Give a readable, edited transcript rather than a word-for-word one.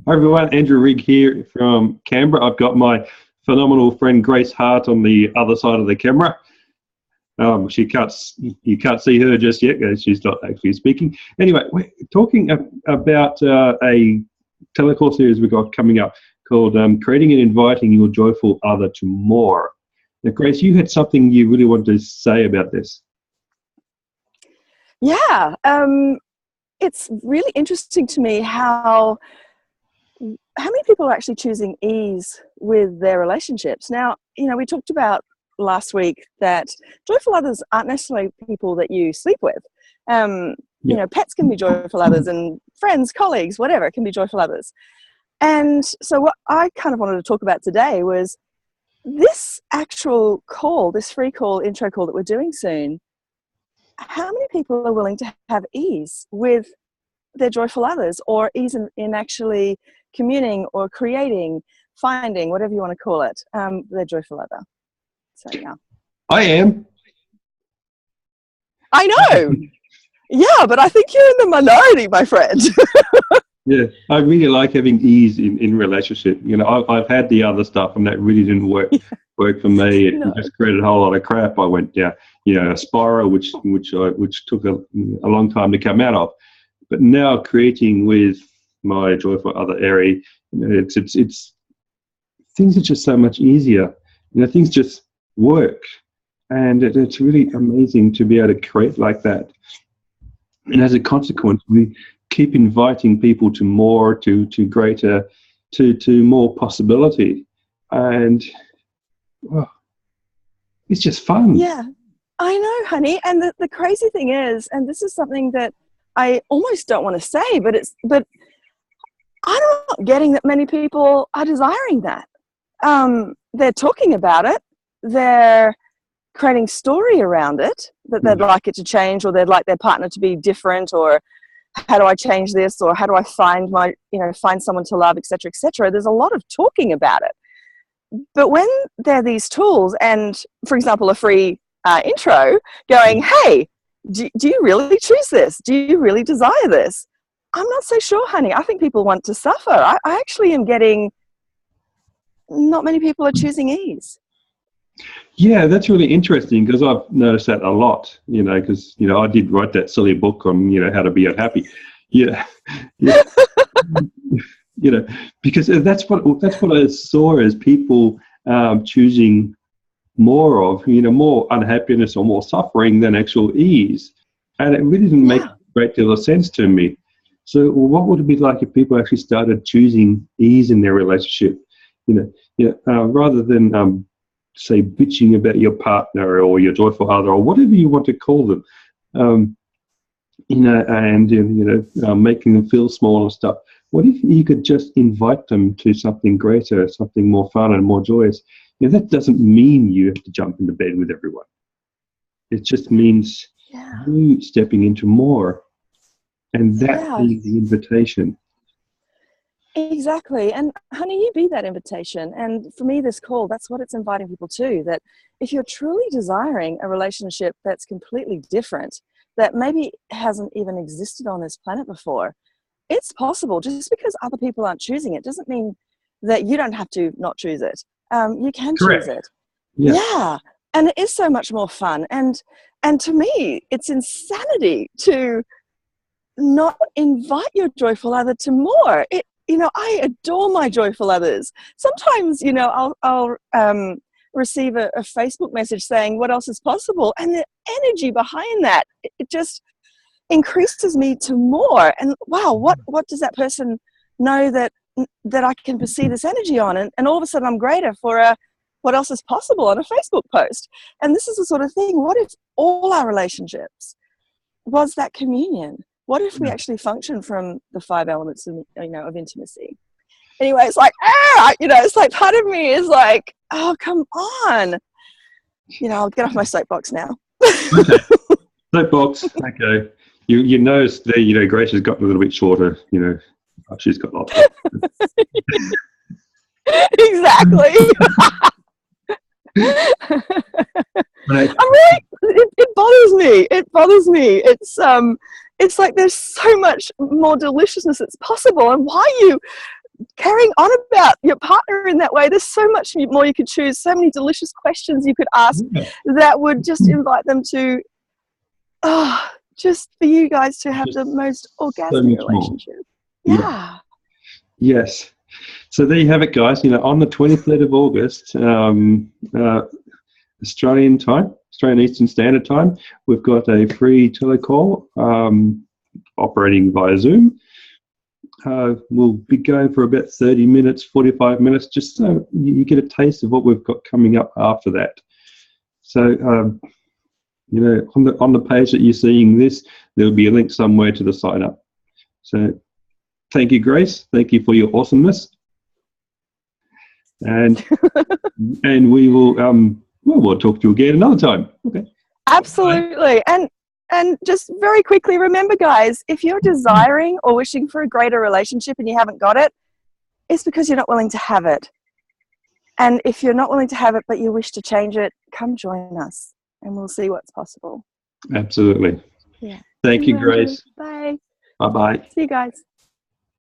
Hi everyone, Andrew Rigg here from Canberra. I've got my phenomenal friend Grace Hart on the other side of the camera. She can't, you can't see her just yet because she's not actually speaking. Anyway, we're talking about a telecourse series we've got coming up called Creating and Inviting Your Joyful Other to More. Now, Grace, you had something you really wanted to say about this. Yeah, it's really interesting to me how many people are actually choosing ease with their relationships. Now, we talked about last week that joyful others aren't necessarily people that you sleep with. Pets can be joyful others, and friends, colleagues, whatever, can be joyful others. And so what I kind of wanted to talk about today was this actual call, this free call, intro call that we're doing soon. How many people are willing to have ease with their joyful others, or ease in actually communing or creating, finding, whatever you want to call it, their joyful other? So, yeah. I am. I know. Yeah, but I think you're in the minority, my friend. Yeah, I really like having ease in relationship. I've had the other stuff and that really didn't work for me. It just created a whole lot of crap. I went down, a spiral which took a long time to come out of. But now creating with my joyful other area, it's things are just so much easier. Things just work, and it's really amazing to be able to create like that. And as a consequence, we keep inviting people to more, to greater, to more possibility, and it's just fun. Yeah, I know, honey. And the crazy thing is, and this is something that I almost don't want to say, but I'm not getting that many people are desiring that. They're talking about it. They're creating story around it, that they'd like it to change, or they'd like their partner to be different, or how do I change this, or how do I find find someone to love, etc., etc. There's a lot of talking about it. But when there are these tools, and for example, a free intro going, hey, do you really choose this? Do you really desire this? I'm not so sure, honey. I think people want to suffer. I actually am getting not many people are choosing ease. Yeah, that's really interesting, because I've noticed that a lot, because, I did write that silly book on, how to be unhappy. Yeah. Because that's what I saw as people choosing more of, more unhappiness or more suffering than actual ease. And it really didn't make a great deal of sense to me. So what would it be like if people actually started choosing ease in their relationship, rather than say bitching about your partner or your joyful other or whatever you want to call them, making them feel small and stuff. What if you could just invite them to something greater, something more fun and more joyous? That doesn't mean you have to jump into bed with everyone. It just means you stepping into more, and that being the invitation. Exactly. And honey, you be that invitation. And for me, this call, that's what it's inviting people to, that if you're truly desiring a relationship that's completely different, that maybe hasn't even existed on this planet before, it's possible. Just because other people aren't choosing it doesn't mean that you don't have to not choose it. You can choose it. Yeah. And it is so much more fun. And to me, it's insanity to not invite your joyful other to more. I adore my joyful others. Sometimes, I'll receive a Facebook message saying, what else is possible? And the energy behind that, it just increases me to more. And wow, what does that person know that I can perceive this energy on? And all of a sudden I'm greater for what else is possible on a Facebook post. And this is the sort of thing, what if all our relationships was that communion? What if we actually function from the 5 elements of intimacy? Anyway, it's like, it's like part of me is like, oh, come on. I'll get off my soapbox now. Okay. Soapbox. Okay. You notice there, Grace has gotten a little bit shorter. She's got lots. Exactly. It bothers me. It bothers me. It's like there's so much more deliciousness that's possible, and why are you carrying on about your partner in that way, there's so much more you could choose, so many delicious questions you could ask that would just invite them to, just for you guys to have the most orgasmic relationship. Yeah. Yes. So there you have it, guys. On the 23rd of August, Australian time, Australian Eastern Standard Time, we've got a free telecall operating via Zoom. We'll be going for about 30 minutes, 45 minutes, just so you get a taste of what we've got coming up after that. So, on the page that you're seeing this, there'll be a link somewhere to the sign up. So, thank you, Grace. Thank you for your awesomeness. And we will we'll talk to you again another time. Okay. Absolutely. And just very quickly, remember, guys, if you're desiring or wishing for a greater relationship and you haven't got it, it's because you're not willing to have it. And if you're not willing to have it, but you wish to change it, come join us and we'll see what's possible. Absolutely. Yeah. Thank you, Grace. Bye. Bye-bye. See you guys.